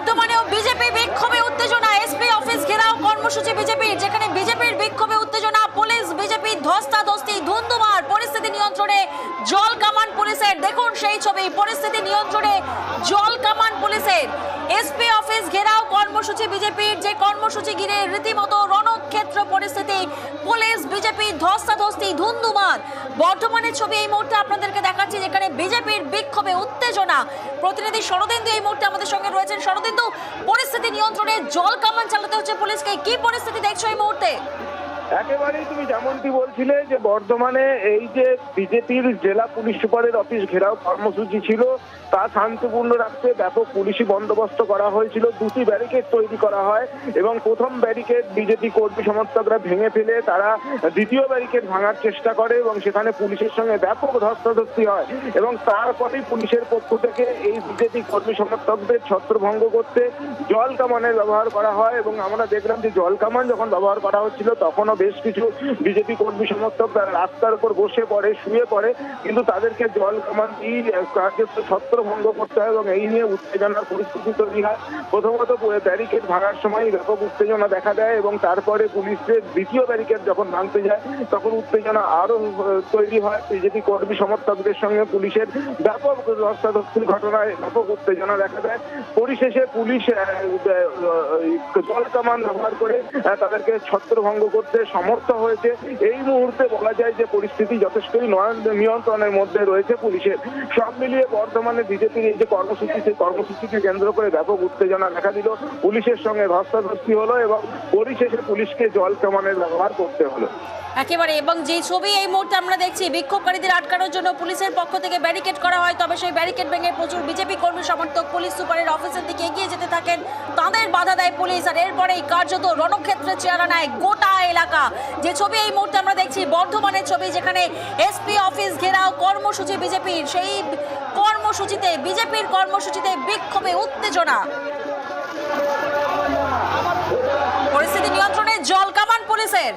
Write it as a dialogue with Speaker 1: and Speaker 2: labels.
Speaker 1: বর্তমানেও বিজেপি বিক্ষোভে উত্তেজনা, এসপি অফিস ঘেরাও কর্মসূচি বিজেপির, যেখানে বিজেপির বিক্ষোভে উত্তেজনা, পুলিশ বিজেপি ধস্তাধস্তি, ধুন্ধুমার, পরিস্থিতি নিয়ন্ত্রণে জল কামান পুলিশের। দেখুন সেই ছবি, পরিস্থিতি নিয়ন্ত্রণে জল কামান পুলিশের। এসপি অফিস ঘেরাও কর্মসূচি বিজেপির, যে কর্মসূচি ঘিরে রীতিমতো রণক্ষেত্র পরিস্থিতি, পুলিশ বিজেপি ধস্তাধস্তি, ধুন্ধুমার। বর্তমানের ছবি এই মুহূর্তে আপনাদেরকে দেখাচ্ছি, যেখানে বিজেপির বিক্ষোভে উত্তেজনা। প্রতিনিধি শরদিন্দু এই মুহূর্তে আমাদের সঙ্গে রয়েছেন। শরদিন্দু, পরিস্থিতি নিয়ন্ত্রণে জল কামান চালাতে হচ্ছে পুলিশকে, কি পরিস্থিতি দেখছো এই মুহূর্তে?
Speaker 2: একেবারেই তুমি যেমনটি বলছিলে যে বর্ধমানে এই যে বিজেপির জেলা পুলিশ সুপারের অফিস ঘেরাও কর্মসূচি ছিল তা শান্তিপূর্ণ রাখতে ব্যাপক পুলিশি বন্দোবস্ত করা হয়েছিল। দুটি ব্যারিকেড তৈরি করা হয় এবং প্রথম ব্যারিকেড বিজেপি কর্মী সমর্থকরা ভেঙে ফেলে তারা দ্বিতীয় ব্যারিকেড ভাঙার চেষ্টা করে এবং সেখানে পুলিশের সঙ্গে ব্যাপক ধস্তাধস্তি হয় এবং তারপরেই পুলিশের পক্ষ থেকে এই বিজেপি কর্মী সমর্থকদের ছত্রভঙ্গ করতে জল কামানের ব্যবহার করা হয় এবং আমরা দেখলাম যে জল কামান যখন ব্যবহার করা হচ্ছিল তখনও বেশ কিছু বিজেপি কর্মী সমর্থক রাস্তার উপর বসে পড়ে, শুয়ে পড়ে, কিন্তু তাদেরকে জল কামান দিয়ে ছত্রভঙ্গ করতে হয় এবং এই নিয়ে উত্তেজনার পরিস্থিতি তৈরি হয়। প্রথমত ব্যারিকেড ভাঙার সময় ব্যাপক উত্তেজনা দেখা দেয় এবং তারপরে পুলিশের দ্বিতীয় ব্যারিকেড যখন ভাঙতে যায় তখন উত্তেজনা আরো তৈরি হয়। বিজেপি কর্মী সমর্থকদের সঙ্গে পুলিশের ব্যাপক ধস্তাধস্তির ঘটনায় ব্যাপক উত্তেজনা দেখা দেয়। পরিশেষে পুলিশ জল কামান ব্যবহার করে তাদেরকে ছত্রভঙ্গ করতে সমর্থ হয়েছে। এই মুহূর্তে বলা যায় যে পরিস্থিতি যথেষ্টই নিয়ন্ত্রণের মধ্যে রয়েছে পুলিশের। সব মিলিয়ে বর্তমানে বিজেপির এই যে কর্মসূচি, সেই কর্মসূচিকে কেন্দ্র করে ব্যাপক উত্তেজনা দেখা দিল, পুলিশের সঙ্গে ধস্তাধস্তি হলো এবং পরিশেষে পুলিশকে জল কামানের ব্যবহার করতে হলো।
Speaker 1: একেবারে, এবং যে ছবি এই মুহূর্তে আমরা দেখছি, বিক্ষোভকারীদের আটকানোর জন্য পুলিশের পক্ষ থেকে ব্যারিকেড করা হয়, তবে সেই ব্যারিকেড ভেঙে প্রচুর বিজেপি কর্মী সমর্থক পুলিশ সুপারের অফিসের দিকে এগিয়ে যেতে থাকেন। তাদের বাধা দেয় পুলিশ, আর এরপরেই কার্যত রণক্ষেত্রে চেহারা নেয় গোটা এলাকা। যে ছবি এই মুহূর্তে আমরা দেখছি বর্ধমানের ছবি, যেখানে এসপি অফিস ঘেরাও কর্মসূচি বিজেপির, সেই কর্মসূচিতে বিজেপির কর্মসূচিতে বিক্ষোভে উত্তেজনা। পরিস্থিতি নিয়ন্ত্রণে জল কামান পুলিশের।